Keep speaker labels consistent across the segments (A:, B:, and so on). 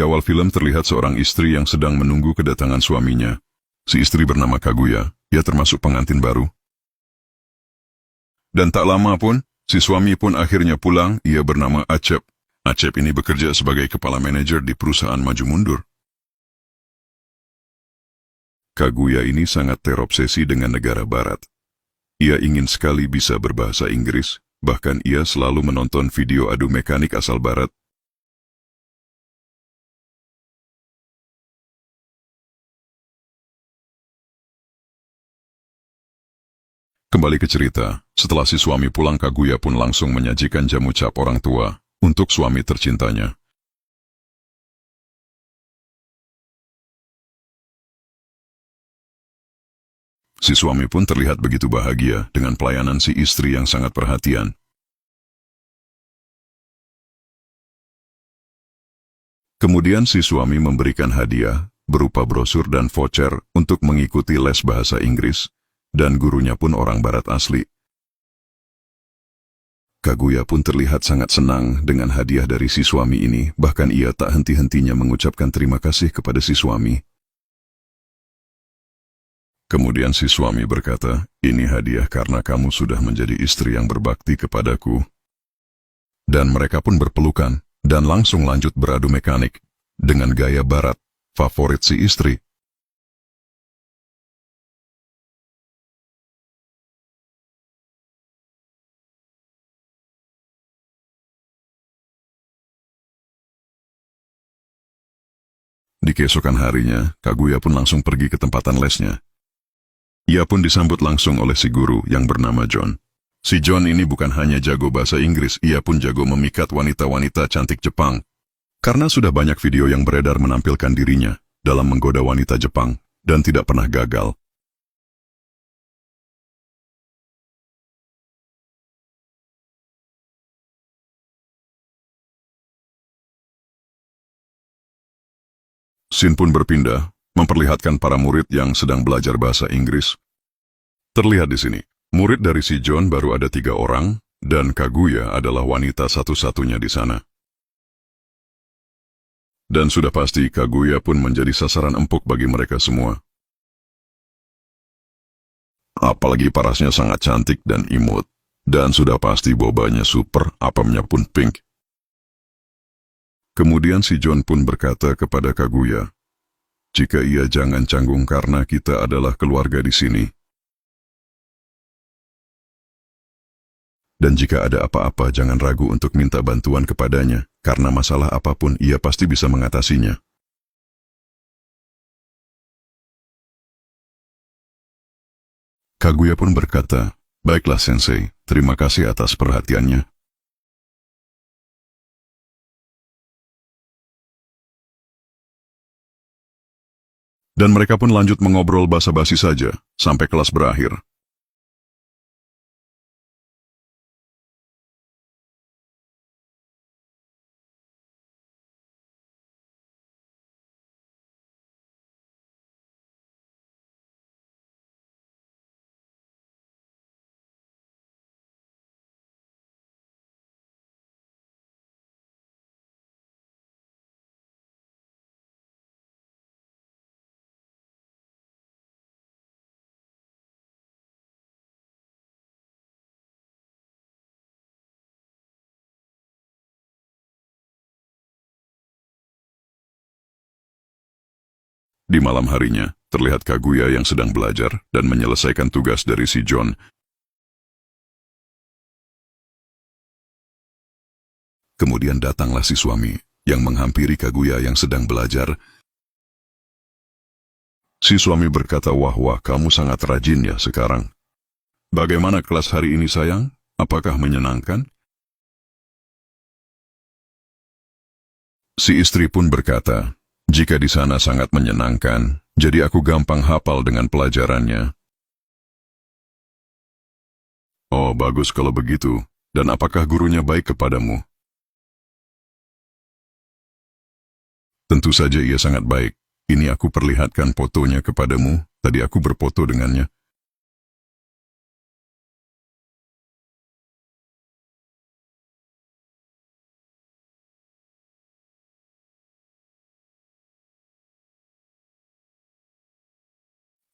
A: Di awal film terlihat seorang istri yang sedang menunggu kedatangan suaminya. Si istri bernama Kaguya, ia termasuk pengantin baru. Dan tak lama pun, si suami pun akhirnya pulang, ia bernama Acep. Acep ini bekerja sebagai kepala manajer di perusahaan maju mundur. Kaguya ini sangat terobsesi dengan negara barat. Ia ingin sekali bisa berbahasa Inggris, bahkan ia selalu menonton video adu mekanik asal barat. Kembali ke cerita, setelah si suami pulang Kaguya pun langsung menyajikan jamu cap orang tua untuk suami tercintanya. Si suami pun terlihat begitu bahagia dengan pelayanan si istri yang sangat perhatian. Kemudian si suami memberikan hadiah berupa brosur dan voucher untuk mengikuti les bahasa Inggris, dan gurunya pun orang barat asli. Kaguya pun terlihat sangat senang dengan hadiah dari si suami ini, bahkan ia tak henti-hentinya mengucapkan terima kasih kepada si suami. Kemudian si suami berkata, "Ini hadiah karena kamu sudah menjadi istri yang berbakti kepadaku." Dan mereka pun berpelukan, dan langsung lanjut beradu mekanik, dengan gaya barat, favorit si istri. Di keesokan harinya, Kaguya pun langsung pergi ke tempatan lesnya. Ia pun disambut langsung oleh si guru yang bernama John. Si John ini bukan hanya jago bahasa Inggris, ia pun jago memikat wanita-wanita cantik Jepang. Karena sudah banyak video yang beredar menampilkan dirinya dalam menggoda wanita Jepang, dan tidak pernah gagal. Scene pun berpindah, memperlihatkan para murid yang sedang belajar bahasa Inggris. Terlihat di sini, murid dari si John baru ada 3 orang, dan Kaguya adalah wanita satu-satunya di sana. Dan sudah pasti Kaguya pun menjadi sasaran empuk bagi mereka semua. Apalagi parasnya sangat cantik dan imut, dan sudah pasti bobanya super, apemnya pun pink. Kemudian si John pun berkata kepada Kaguya, "Jika ia jangan canggung karena kita adalah keluarga di sini. Dan jika ada apa-apa jangan ragu untuk minta bantuan kepadanya, karena masalah apapun ia pasti bisa mengatasinya." Kaguya pun berkata, "Baiklah Sensei, terima kasih atas perhatiannya." Dan mereka pun lanjut mengobrol basa-basi saja, sampai kelas berakhir. Di malam harinya, terlihat Kaguya yang sedang belajar dan menyelesaikan tugas dari si John. Kemudian datanglah si suami, yang menghampiri Kaguya yang sedang belajar. Si suami berkata, "Wah, kamu sangat rajin ya sekarang. Bagaimana kelas hari ini sayang? Apakah menyenangkan?" Si istri pun berkata, "Jika di sana sangat menyenangkan, jadi aku gampang hafal dengan pelajarannya." "Oh, bagus kalau begitu. Dan apakah gurunya baik kepadamu?" "Tentu saja ia sangat baik. Ini aku perlihatkan fotonya kepadamu, tadi aku berfoto dengannya."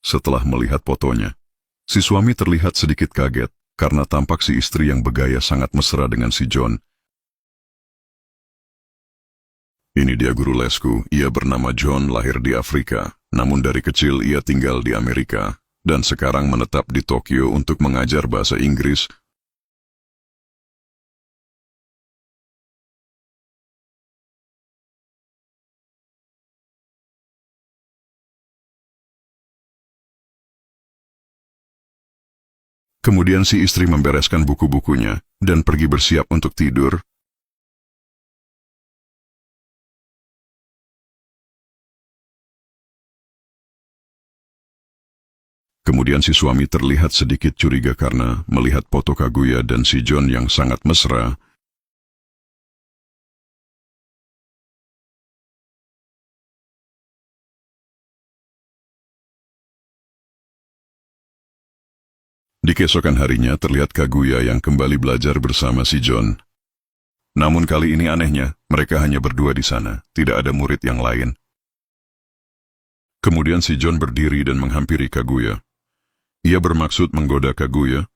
A: setelah melihat fotonya. Si suami terlihat sedikit kaget karena tampak si istri yang bergaya sangat mesra dengan si John. Ini dia guru lesku, ia bernama John, lahir di Afrika, namun dari kecil ia tinggal di Amerika, dan sekarang menetap di Tokyo untuk mengajar bahasa Inggris. Kemudian si istri membereskan buku-bukunya dan pergi bersiap untuk tidur. Kemudian si suami terlihat sedikit curiga karena melihat foto Kaguya dan si John yang sangat mesra. Di keesokan harinya terlihat Kaguya yang kembali belajar bersama si John. Namun kali ini anehnya, mereka hanya berdua di sana, tidak ada murid yang lain. Kemudian si John berdiri dan menghampiri Kaguya. Ia bermaksud menggoda Kaguya.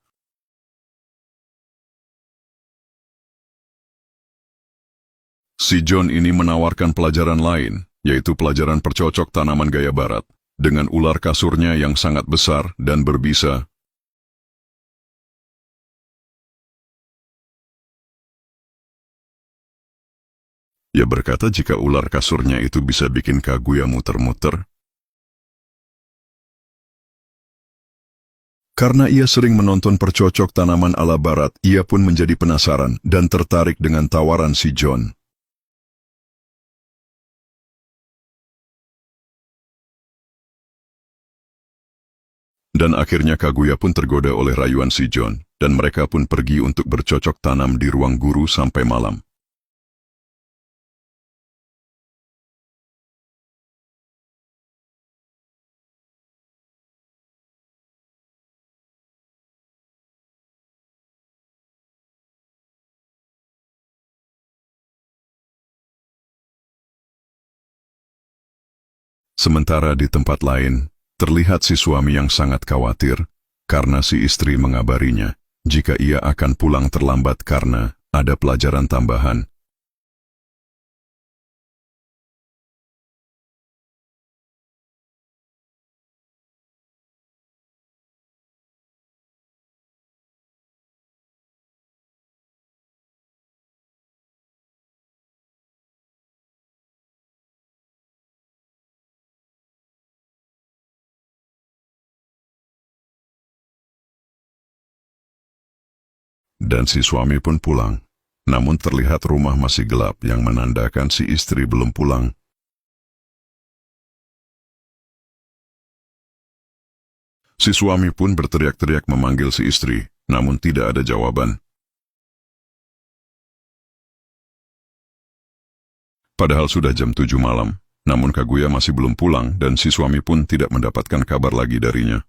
A: Si John ini menawarkan pelajaran lain, yaitu pelajaran percocok tanaman gaya barat, dengan ular kasurnya yang sangat besar dan berbisa. Ia berkata jika ular kasurnya itu bisa bikin Kaguya muter-muter. Karena ia sering menonton percocok tanaman ala barat, ia pun menjadi penasaran dan tertarik dengan tawaran si John. Dan akhirnya Kaguya pun tergoda oleh rayuan si John, dan mereka pun pergi untuk bercocok tanam di ruang guru sampai malam. Sementara di tempat lain, terlihat si suami yang sangat khawatir karena si istri mengabarinya jika ia akan pulang terlambat karena ada pelajaran tambahan. Dan si suami pun pulang. Namun terlihat rumah masih gelap yang menandakan si istri belum pulang. Si suami pun berteriak-teriak memanggil si istri, namun tidak ada jawaban. Padahal sudah jam 7 malam, namun Kaguya masih belum pulang dan si suami pun tidak mendapatkan kabar lagi darinya.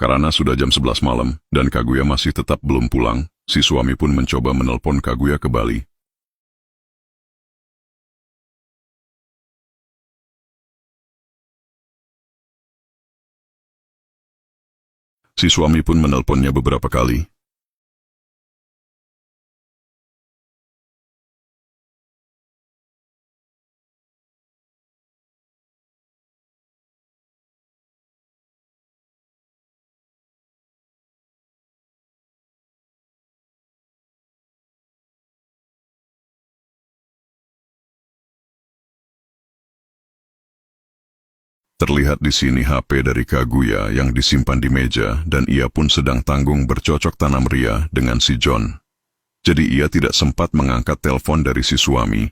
A: Karena sudah jam 11 malam dan Kaguya masih tetap belum pulang, si suami pun mencoba menelpon Kaguya kembali. Si suami pun menelponnya beberapa kali. Terlihat di sini HP dari Kaguya yang disimpan di meja dan ia pun sedang tanggung bercocok tanam ria dengan si John. Jadi ia tidak sempat mengangkat telepon dari si suami.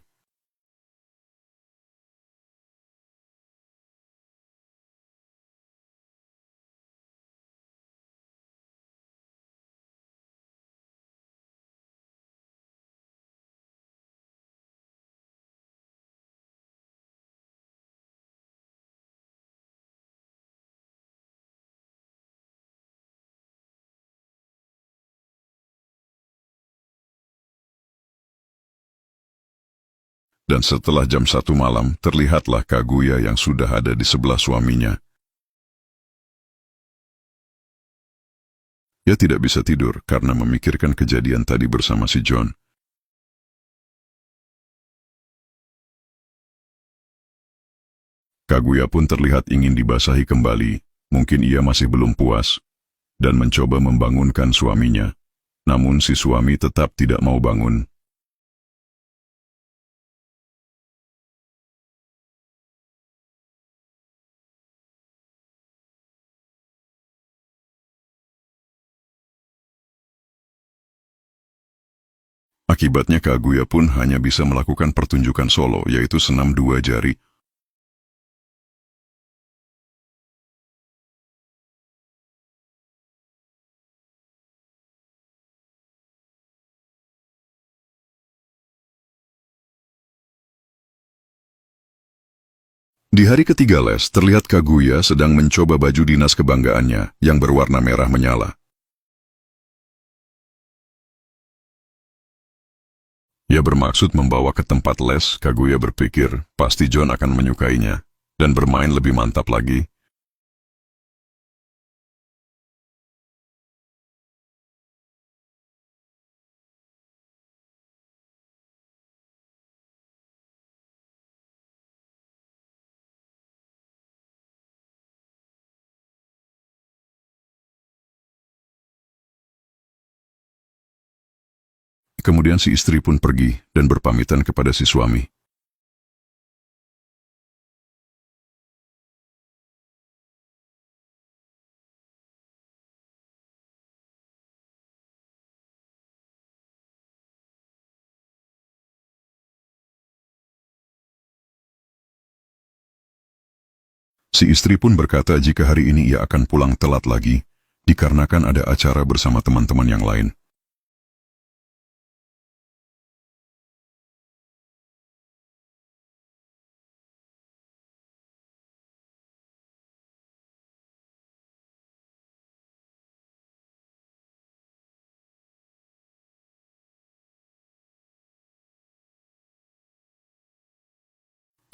A: Dan setelah jam 1 malam, terlihatlah Kaguya yang sudah ada di sebelah suaminya. Ia tidak bisa tidur karena memikirkan kejadian tadi bersama si John. Kaguya pun terlihat ingin dibasahi kembali. Mungkin ia masih belum puas dan mencoba membangunkan suaminya. Namun si suami tetap tidak mau bangun. Akibatnya Kaguya pun hanya bisa melakukan pertunjukan solo, yaitu senam 2 jari. Di hari ketiga les, terlihat Kaguya sedang mencoba baju dinas kebanggaannya yang berwarna merah menyala. Ia bermaksud membawa ke tempat les. Kaguya berpikir pasti John akan menyukainya dan bermain lebih mantap lagi. Kemudian si istri pun pergi dan berpamitan kepada si suami. Si istri pun berkata jika hari ini ia akan pulang telat lagi, dikarenakan ada acara bersama teman-teman yang lain.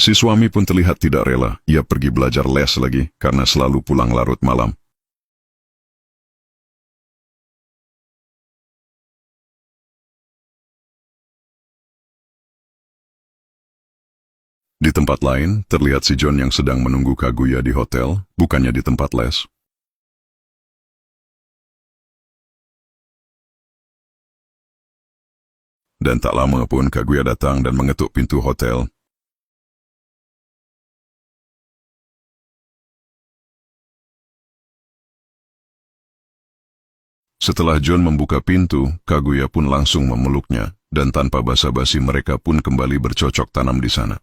A: Si suami pun terlihat tidak rela. Ia pergi belajar les lagi karena selalu pulang larut malam. Di tempat lain, terlihat si John yang sedang menunggu Kaguya di hotel, bukannya di tempat les. Dan tak lama pun Kaguya datang dan mengetuk pintu hotel. Setelah John membuka pintu, Kaguya pun langsung memeluknya, dan tanpa basa-basi mereka pun kembali bercocok tanam di sana.